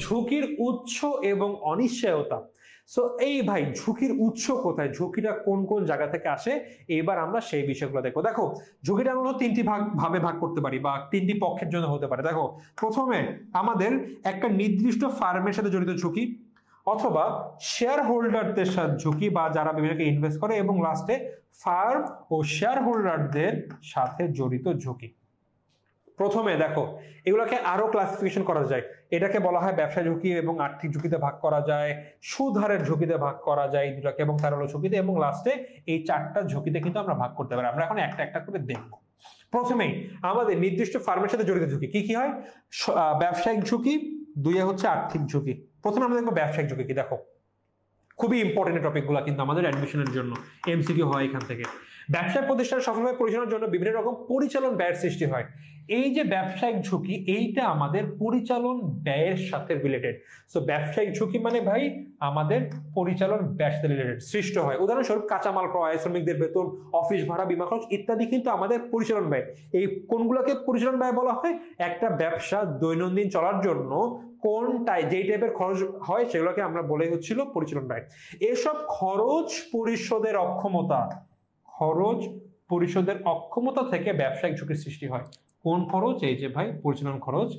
ঝুঁকির উৎস এবং অনিশ্চয়তা। সো এই ভাই ঝুঁকির উৎস কোথায়, ঝুঁকিটা কোন কোন জায়গা থেকে আসে, এবার আমরা সেই বিষয়গুলো দেখো। দেখো ঝুঁকিটা আমরা তিনটি ভাবে ভাগ করতে পারি বা তিনটি পক্ষের জন্য হতে পারে। দেখো প্রথমে আমাদের একটা নির্দিষ্ট ফার্মের সাথে জড়িত ঝুঁকি, অথবা শেয়ার হোল্ডারদের সাথে ঝুঁকি বা যারা বিভিন্ন ইনভেস্ট করে, এবং লাস্টে ফার্ম ও শেয়ার হোল্ডারদের সাথে জড়িত ঝুঁকি। প্রথমে দেখো এগুলোকে আরো ক্লাসিফিকেশন করা যায়। এটাকে বলা হয় ব্যবসা ঝুঁকি এবং আর্থিক ঝুঁকিতে ভাগ করা যায়, সুদ হারের ঝুঁকিতে ভাগ করা যায় এই দুটাকে, এবং তারল্য ঝুঁকিতে, এবং লাস্টে এই চারটা ঝুঁকিতে কিন্তু আমরা ভাগ করতে পারি। আমরা এখন একটা একটা করে দেখব। প্রথমেই আমাদের নির্দিষ্ট ফার্মের সাথে জড়িত ঝুঁকি কি কি হয়, ব্যবসায়িক ঝুঁকি, দুইয়ে হচ্ছে আর্থিক ঝুঁকি। প্রথমে আমরা দেখবো ব্যবসায়িক ঝুঁকি কি। দেখো খুবই ইম্পর্টেন্ট টপিকগুলো কিন্তু আমাদের অ্যাডমিশনের জন্য, এমসিকিউ হয় এখান থেকে। ব্যবসায় প্রতিষ্ঠান সফলভাবে পরিচালনার জন্য বিভিন্ন রকম পরিচালন ব্যয়ের সৃষ্টি হয়। এই যে ব্যবসায়িক ঝুঁকি, এইটা আমাদের পরিচালন ব্যয়ের সাথে রিলেটেড। সো ব্যবসায়িক ঝুঁকি মানে ভাই আমাদের পরিচালন ব্যয়ের সাথে রিলেটেড সৃষ্ট হয়। উদাহরণস্বরূপ কাঁচামাল ক্রয়, শ্রমিকদের বেতন, অফিস ভাড়া, বীমা খরচ ইত্যাদি কিন্তু আমাদের পরিচালন ব্যয়। এই কোনগুলোকে পরিচালন ব্যয় বলা হয়, একটা ব্যবসা দৈনন্দিন চলার জন্য কোনটাই যেই টাইপের খরচ হয় সেগুলোকে আমরা বলে হচ্ছিল পরিচালন ব্যয়। এসব খরচ পরিশোধের অক্ষমতা, খরচ পরিশোধের অক্ষমতা থেকে ব্যবসায়িক ঝুঁকির সৃষ্টি হয়। কোন খরচ, এই যে ভাই পরিচালন খরচ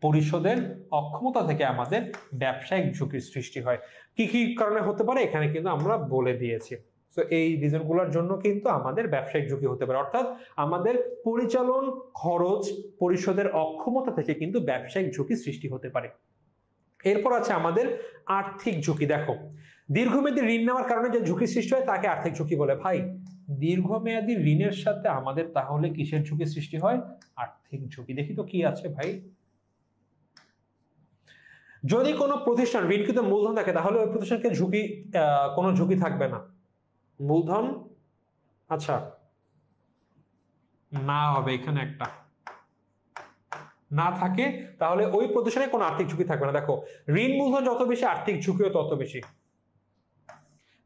পরিশোধের অক্ষমতা থেকে আমাদের ব্যবসায়িক ঝুঁকির সৃষ্টি হয়। কি কি কারণে হতে পারে এখানে কিন্তু আমরা বলে দিয়েছি। তো এই রিজনগুলোর জন্য কিন্তু আমাদের ব্যবসায়িক ঝুঁকি হতে পারে, অর্থাৎ আমাদের পরিচালন খরচ পরিশোধের অক্ষমতা থেকে কিন্তু ব্যবসায়িক ঝুঁকি সৃষ্টি হতে পারে। এরপর আছে আমাদের আর্থিক ঝুঁকি। দেখো দীর্ঘমেয়াদী ঋণ নেওয়ার কারণে যে ঝুঁকি সৃষ্টি হয় তাকে আর্থিক ঝুঁকি বলে। ভাই দীর্ঘমেয়াদী ঋণের সাথে আমাদের তাহলে কিসের ঝুঁকি সৃষ্টি হয়, আর্থিক ঝুঁকি। দেখি তো কি আছে ভাই। যদি কোনো প্রতিষ্ঠান ঋণকৃত মূলধন থাকে তাহলে ওই প্রতিষ্ঠানকে ঝুঁকি কোনো ঝুঁকি থাকবে না। মূলধন আচ্ছা না হবে, এখানে একটা না থাকে তাহলে ওই প্রতিষ্ঠানে কোনো আর্থিক ঝুঁকি থাকবে না। দেখো ঋণ মূলধন যত বেশি আর্থিক ঝুঁকিও তত বেশি,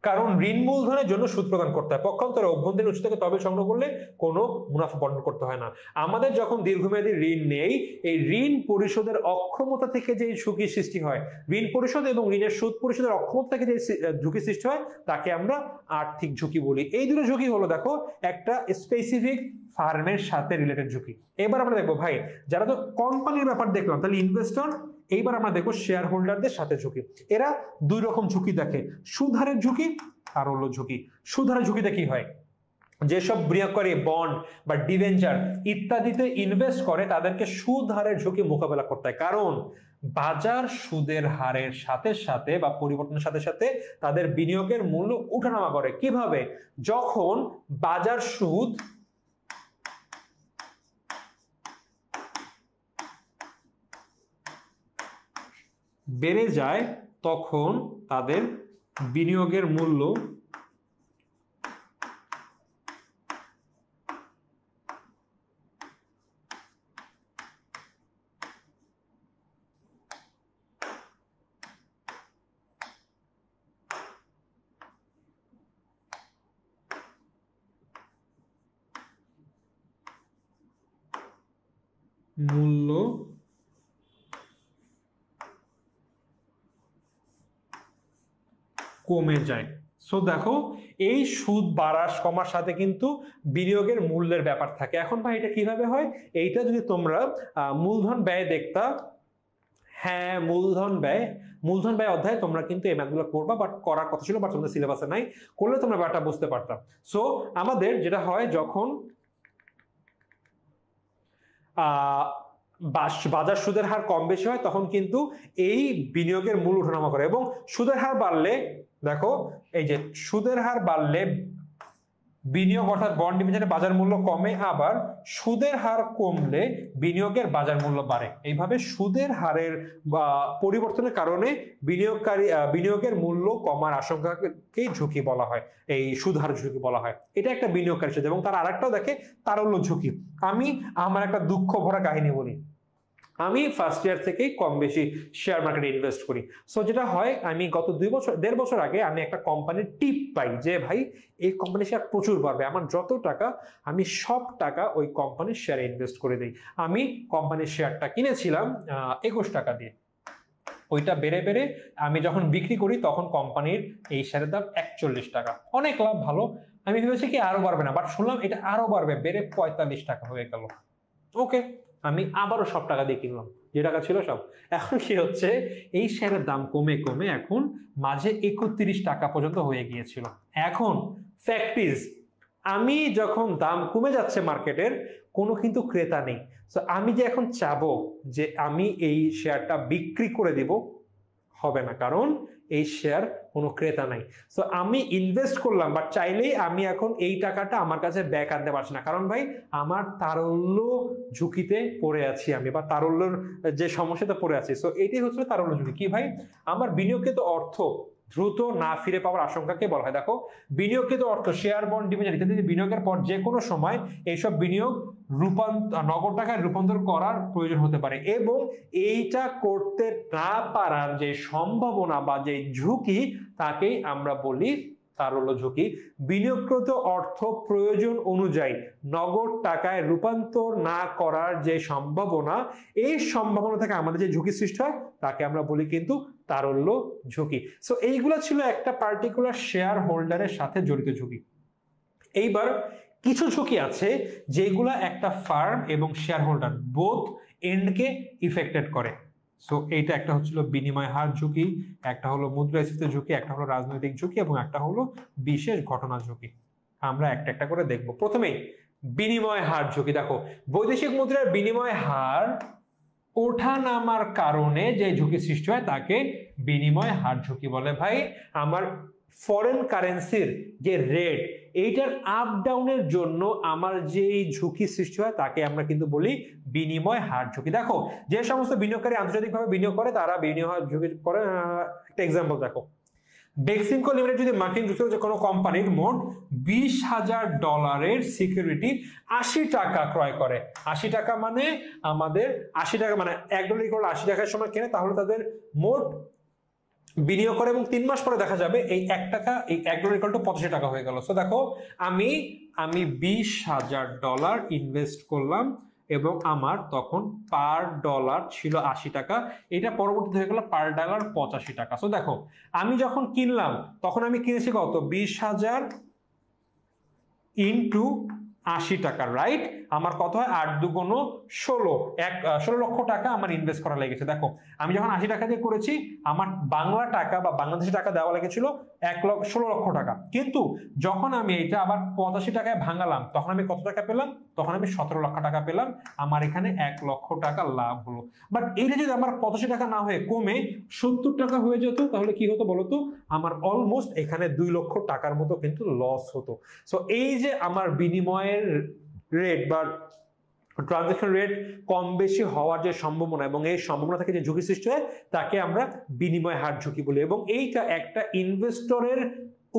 কারণ ঋণ মূলধনের জন্য সুদ প্রদান করতে হয়। পক্ষান্তরে অভ্যন্তরীণ উৎস থেকে তহবিল সংগ্রহ করলে কোনো মুনাফা বর্ণন করতে হয় না। আমাদের যখন দীর্ঘমেয়াদী ঋণ নেই, এই ঋণ পরিশোধের অক্ষমতা থেকে যে ঝুঁকি সৃষ্টি হয়, ঋণ পরিশোধ এবং ঋণের সুদ পরিশোধের অক্ষমতা থেকে যে ঝুঁকি সৃষ্টি হয় তাকে আমরা আর্থিক ঝুঁকি বলি। এই দুটো ঝুঁকি হলো দেখো একটা স্পেসিফিক ফার্মের সাথে রিলেটেড ঝুঁকি। এবার আমরা দেখবো ভাই যারা তো কোম্পানির ব্যাপার দেখলাম, তাহলে ইনভেস্টর, এইবার আমরা দেখবো শেয়ার হোল্ডারদের সাথে ঝুঁকি। এরা দুই রকম ঝুঁকি দেখে, সুদহারের ঝুঁকি আর হলো ঝুঁকি। সুদহারের ঝুঁকিতে কি হয়, যেসব বিনিয়োগকারী বন্ড বা ডিবেঞ্চার ইত্যাদিতে ইনভেস্ট করে তাদেরকে সুদ হারের ঝুঁকি মোকাবেলা করতে হয়, কারণ বাজার সুদের হারের সাথে সাথে বা পরিবর্তনের সাথে সাথে তাদের বিনিয়োগের মূল্য ওঠানামা করে। কিভাবে, যখন বাজার সুদ বেড়ে যায় তখন তাদের বিনিয়োগের মূল্য কমে যায়। সো দেখো এই সুদ বাড়ার কমার সাথে কিন্তু বিনিয়োগের মূল্যের ব্যাপার থাকে। এখন ভাই এটা কিভাবে হয়, এইটা যদি তোমরা মূলধন ব্যয় দেখতা, হ্যাঁ মূলধন ব্যয় অধ্যায়ে তোমরা কিন্তু এই ম্যাথগুলো করবা, বাট করার কথা ছিল, বাট তোমাদের সিলেবাসে নাই, করলে তোমরা ব্যাপারটা বুঝতে পারতাম। সো আমাদের যেটা হয় যখন বাজার সুদের হার কম বেশি হয় তখন কিন্তু এই বিনিয়োগের মূল ওঠানামা করে, এবং সুদের হার বাড়লে দেখো এই যে সুদের হার বাড়লে বিনিয়োগ অর্থাৎ বন্ড ডিবেঞ্চারের বাজার মূল্য কমে, আবার সুদের হার কমলে বিনিয়োগের বাজার মূল্য বাড়ে। এইভাবে সুদের হারের পরিবর্তনের কারণে বিনিয়োগের মূল্য কমার আশঙ্কাকেই ঝুঁকি বলা হয়, এই সুদ হার ঝুঁকি বলা হয়। এটা একটা বিনিয়োগকারীর সাথে। এবং তার আরেকটাও দেখে তারল্য ঝুঁকি। আমি আমার একটা দুঃখ ভরা কাহিনী বলি। আমি ফার্স্ট ইয়ার থেকেই কম বেশি শেয়ার মার্কেটে ইনভেস্ট করি। সো যেটা হয়, আমি গত 1.5 বছর আগে আমি একটা কোম্পানির টিপ পাই যে ভাই এই কোম্পানির শেয়ার প্রচুর বাড়বে, আমার যত টাকা আমি সব টাকা ওই কোম্পানির শেয়ারে ইনভেস্ট করে দিই। আমি কোম্পানির শেয়ারটা কিনেছিলাম 21 টাকা দিয়ে। ওইটা বেড়ে বেড়ে আমি যখন বিক্রি করি তখন কোম্পানির এই শেয়ারের দাম 41 টাকা, অনেক লাভ, ভালো। আমি ভেবেছি কি আরো বাড়বে না, বাট শুনলাম এটা আরো বাড়বে, বেড়ে 45 টাকা হয়ে গেল। ওকে, আমি আবারও সব টাকা দিয়ে কিনলাম, যে টাকা ছিল সব। এখন কি হচ্ছে, এই শেয়ারের দাম কমে কমে এখন মাঝে 31 টাকা পর্যন্ত হয়ে গিয়েছিল। এখন ফ্যাক্ট ইজ, আমি যখন দাম কমে যাচ্ছে মার্কেটের, কোনো কিন্তু ক্রেতা নেই। তো আমি যে এখন চাবো যে আমি এই শেয়ারটা বিক্রি করে দিব, হবে না, কারণ এই শেয়ার কোনো ক্রেতা নাই। তো আমি ইনভেস্ট করলাম, বাট চাইলেই আমি এখন এই টাকাটা আমার কাছে ব্যাক আনতে পারছি না, কারণ ভাই আমার তারল্য ঝুঁকিতে পড়ে আছি আমি, বা তারল্যর যে সমস্যাতে পড়ে আছি। সো এটাই হচ্ছে তারল্য ঝুঁকি। কি ভাই, আমার বিনিয়োগকৃত অর্থ দ্রুত না ফিরে পাওয়ার আশঙ্কাকে বলা হয়। দেখো, বিনিয়োগকৃত অর্থ, শেয়ার, বন্ড, ডিবেঞ্চার ইত্যাদি বিনিয়োগের পর যে কোনো সময় এইসব বিনিয়োগ নগদ টাকায় রূপান্তর করার প্রয়োজন হতে পারে, এবং এইটা করতে না পারার যে সম্ভাবনা বা যে ঝুঁকি, তাকেই আমরা বলি তারল্য ঝুঁকি। বিনিয়োগকৃত অর্থ প্রয়োজন অনুযায়ী নগদ টাকায় রূপান্তর না করার যে সম্ভাবনা, এই সম্ভাবনা থেকে আমাদের যে ঝুঁকি সৃষ্টি হয় তাকে আমরা বলি কিন্তু তারল্য ঝুঁকি। সো এইগুলো ছিল একটা পার্টিকুলার শেয়ার হোল্ডারের সাথে জড়িত ঝুঁকি। এইবার কিছু ঝুঁকি আছে যেগুলা একটা ফার্ম এবং শেয়ার হোল্ডার বোথ এন্ডকে ইফেক্টেড করে। সো এইটা একটা হচ্ছিল বিনিময় হার ঝুঁকি, একটা হলো মুদ্রাস্ফীতি ঝুঁকি, একটা হলো রাজনৈতিক ঝুঁকি, এবং একটা হলো বিশেষ ঘটনা ঝুঁকি। আমরা একটা একটা করে দেখব। প্রথমেই বিনিময় হার ঝুঁকি। দেখো, বৈদেশিক মুদ্রার বিনিময় হার ওঠা নামার কারণে যে ঝুঁকি সৃষ্টি হয় তাকে বিনিময় হার ঝুঁকি বলে। ভাই, আমার ফরেন কারেন্সির যে রেট, এইটার আপ ডাউনের জন্য আমার যে ঝুঁকি সৃষ্টি হয় তাকে আমরা কিন্তু বলি বিনিময় হার ঝুঁকি। দেখো, যে সমস্ত বিনিয়োগকারী আন্তর্জাতিকভাবে বিনিয়োগ করে তারা বিনিময় হার ঝুঁকি করে। একটা এক্সাম্পল দেখো, বেক্সিমকো লিমিটেড যদি মার্কিন যুক্তরাষ্ট্রের কোনো কোম্পানির মোট $20,000 সিকিউরিটি 80 টাকা ক্রয় করে, 80 টাকা মানে আমাদের 80 টাকা মানে $1 80 টাকার সময় কেনে, তাহলে তাদের মোট বিনিয়োগ করে, এবং 3 মাস পরে দেখা যাবে এই $1 85 টাকা হয়ে গেল। সো দেখো, আমি $20,000 ইনভেস্ট করলাম এবং আমার তখন পার ডলার ছিল 80 টাকা, এটা পরবর্তীতে হয়ে গেল পার ডলার 85 টাকা। সো দেখো, আমি যখন কিনলাম তখন আমি কিনেছি কত, 20,000 ইন্টু 80 টাকা, রাইট? আমার কত হয়, 8 দুগুণ 16, 16 লক্ষ টাকা আমার ইনভেস্ট করা লেগেছে। দেখো, আমি যখন 80 টাকা দিয়ে করেছি, আমার বাংলা টাকা বা বাংলাদেশি টাকা দেওয়া লেগেছিল 16 লক্ষ টাকা, কিন্তু যখন আমি এটা আবার 85 টাকায় ভাঙালাম তখন আমি কত টাকা পেলাম, তখন আমি 17 লক্ষ টাকা পেলাম। আমার এখানে 1 লক্ষ টাকা লাভ হলো। বাট এইটা যদি আমার 85 টাকা না হয়ে কমে 70 টাকা হয়ে যেত, তাহলে কি হতো বলতো, আমার অলমোস্ট এখানে 2 লক্ষ টাকার মতো কিন্তু লস হতো। সো এই যে আমার বিনিময়ের রেট বা ট্রানজাকশন রেট কম বেশি হওয়ার যে সম্ভাবনা, এবং এই সম্ভাবনা থেকে যে ঝুঁকি সৃষ্টি হয় তাকে আমরা বিনিময় হার ঝুঁকি বলি, এবং এইটা একটা ইনভেস্টরের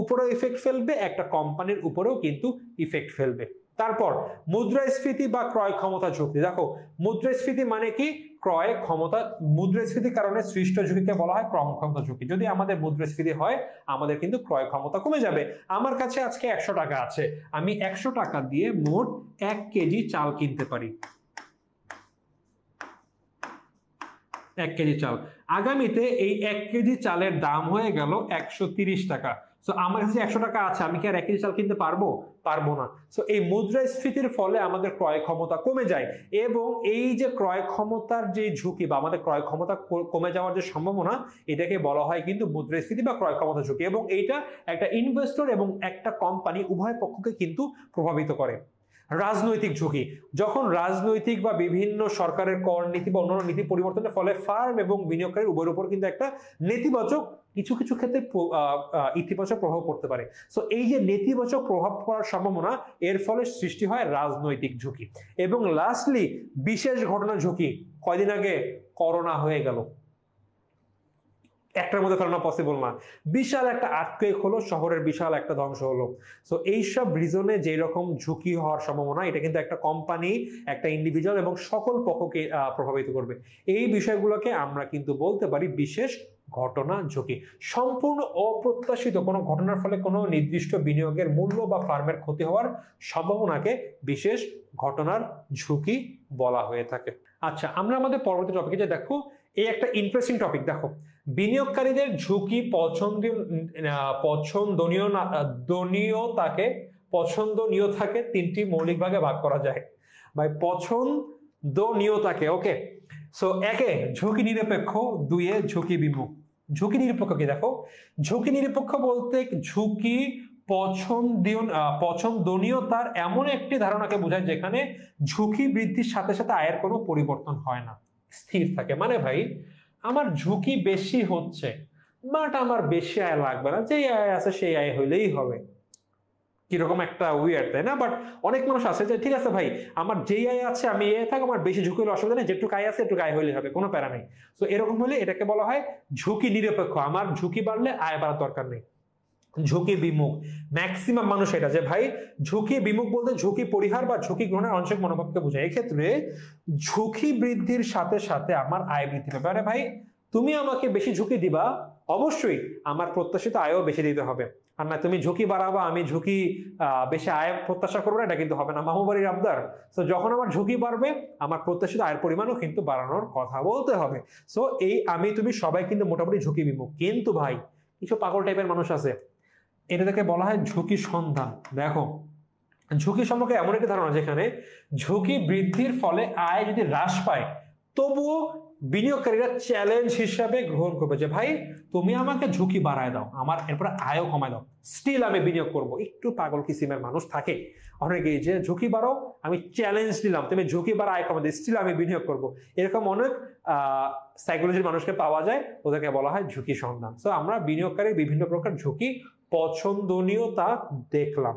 উপরেও ইফেক্ট ফেলবে, একটা কোম্পানির উপরেও কিন্তু ইফেক্ট ফেলবে। তারপর মুদ্রাস্ফীতি বা ক্রয় ক্ষমতা ঝুঁকি। দেখো, মুদ্রাস্ফীতি মানে কি, ক্রয় ক্ষমতা, মুদ্রাস্ফীতির কারণে সৃষ্ট ঝুঁকিকে বলা হয় ক্রয় ক্ষমতা ঝুঁকি। যদি আমাদের মুদ্রাস্ফীতি হয়, আমাদের কিন্তু ক্রয় ক্ষমতা কমে যাবে। আমার কাছে আজকে 100 টাকা আছে, আমি 100 টাকা দিয়ে মোট 1 কেজি চাল কিনতে পারি, 1 কেজি চাল। আগামীতে এই 1 কেজি চালের দাম হয়ে গেল 130 টাকা। সো আমার কাছে 100 টাকা আছে, আমি কি আর 1 কেজি চাল কিনতে পারবো? পারবো না। সো এই মুদ্রাস্ফীতির ফলে আমাদের ক্রয় ক্ষমতা কমে যায়, এবং এই যে ক্রয় ক্ষমতার যে ঝুঁকি বা আমাদের ক্রয় ক্ষমতা কমে যাওয়ার যে সম্ভাবনা, এটাকে বলা হয় কিন্তু মুদ্রাস্ফীতি বা ক্রয় ক্ষমতা ঝুঁকি, এবং এইটা একটা ইনভেস্টর এবং একটা কোম্পানি উভয় পক্ষকে কিন্তু প্রভাবিত করে। রাজনৈতিক ঝুঁকি, যখন রাজনৈতিক বা বিভিন্ন সরকারের কর নীতি বা অন্যান্য নীতি পরিবর্তনের ফলে ফার্ম এবং বিনিয়োগকারীর উভয়ের উপর কিন্তু একটা নেতিবাচক, কিছু কিছু ক্ষেত্রে ইতিবাচক প্রভাব পড়তে পারে। সো এই যে নেতিবাচক প্রভাব পড়ার সম্ভাবনা, এর ফলে সৃষ্টি হয় রাজনৈতিক ঝুঁকি। এবং লাস্টলি বিশেষ ঘটনা ঝুঁকি। কয়দিন আগে করোনা হয়ে গেল, একটার মধ্যে ফেলানো পসিবল না, বিশাল একটা আর্থকুয়েক হলো, শহরের বিশাল একটা ধ্বংস হলো। সো এইসব রিজনে যে রকম ঝুঁকি হওয়ার সম্ভাবনা, এটা কিন্তু একটা কোম্পানি, একটা ইন্ডিভিজুয়াল এবং সকল পক্ষকে প্রভাবিত করবে। এই বিষয়গুলোকে আমরা কিন্তু বলতে পারি বিশেষ ঘটনা ঝুঁকি। সম্পূর্ণ অপ্রত্যাশিত কোনো ঘটনার ফলে কোনো নির্দিষ্ট বিনিয়োগের মূল্য বা ফার্মের ক্ষতি হওয়ার সম্ভাবনাকে বিশেষ ঘটনার ঝুঁকি বলা হয়ে থাকে। আচ্ছা, আমরা আমাদের পরবর্তী টপিকে যে দেখো, এই একটা ইন্টারেস্টিং টপিক। দেখো, বিনিয়োগকারীদের ঝুঁকি পছন্দনীয়তাকে তিনটি মৌলিক ভাগে ভাগ করা যায়। ভাই পছন্দনীয়তাকে, ওকে। সো একে ঝুঁকি নিরপেক্ষ, দুইয়ে ঝুঁকি বিমুখ। ঝুঁকি নিরপেক্ষ কি? দেখো, ঝুঁকি নিরপেক্ষ বলতে ঝুঁকি পছন্দনীয়তার এমন একটি ধারণাকে বোঝায় যেখানে ঝুঁকি বৃদ্ধির সাথে সাথে আয়ের কোনো পরিবর্তন হয় না, স্থির থাকে। মানে ভাই, আমার ঝুঁকি বেশি হচ্ছে বাট আমার বেশি আয় লাগবে না, যেই আয় আছে সেই আয় হইলেই হবে। কিরকম একটা উইয়ার্ড, তাই না? বাট অনেক মানুষ আছে যে ঠিক আছে ভাই, আমার যেই আয় আছে আমি এই থাক, আমার বেশি ঝুঁকি হলে অসুবিধা নেই, যেটুকু আয় আছে একটু আয় হইলে হবে, কোনো প্যারা নেই। তো এরকম হলে এটাকে বলা হয় ঝুঁকি নিরপেক্ষ, আমার ঝুঁকি বাড়লে আয় বাড়ার দরকার নেই। ঝুঁকি বিমুখ, ম্যাক্সিমাম মানুষ এটা যে ভাই ঝুঁকি বিমুখ বলতে ঝুঁকি পরিহার বা ঝুঁকি গ্রহণের আংশিক মনোভাবকে বোঝায়। এক্ষেত্রে ঝুঁকি বৃদ্ধির সাথে সাথে আমার আয় বৃদ্ধি পাবে। আরে ভাই, তুমি আমাকে বেশি ঝুঁকি দিবা, অবশ্যই আমার প্রত্যাশিত আয়ও বেশি দিতে হবে। আর না তুমি ঝুঁকি বাড়াবা, আমি ঝুঁকি বেশি আয় প্রত্যাশা করবো না, এটা কিন্তু হবে না, মামু বাড়ির আবদার। তো যখন আমার ঝুঁকি বাড়বে, আমার প্রত্যাশিত আয়ের পরিমাণও কিন্তু বাড়ানোর কথা বলতে হবে। সো এই আমি তুমি সবাই কিন্তু মোটামুটি ঝুঁকি বিমুখ। কিন্তু ভাই, কিছু পাগল টাইপের মানুষ আছে, এটাকে বলা হয় ঝুঁকি সন্ধান। দেখো, ঝুঁকি সম্পর্কে এমন একটি ধারণা যেখানে ঝুঁকি বৃদ্ধির ফলে আয় যদি হ্রাস পায়, তবুও বিনিয়োগকারীরা চ্যালেঞ্জ হিসাবে গ্রহণ করবে যে ভাই তুমি আমাকে ঝুঁকি বাড়ায় দাও, আমার এরপরে আয়ও কমায় দাও, স্টিল আমি বিনিয়োগ করব। একটু পাগল কিসিমের মানুষ থাকে অনেকেই, যে ঝুঁকি বাড়াও, আমি চ্যালেঞ্জ দিলাম, তুমি ঝুঁকি বাড়া আয় কমাই দাও, স্টিল আমি বিনিয়োগ করব। এরকম অনেক সাইকোলজির মানুষকে পাওয়া যায়, ওদেরকে বলা হয় ঝুঁকি সন্ধান। তো আমরা বিনিয়োগকারীর বিভিন্ন প্রকার ঝুঁকি পছন্দনীয়তা দেখলাম।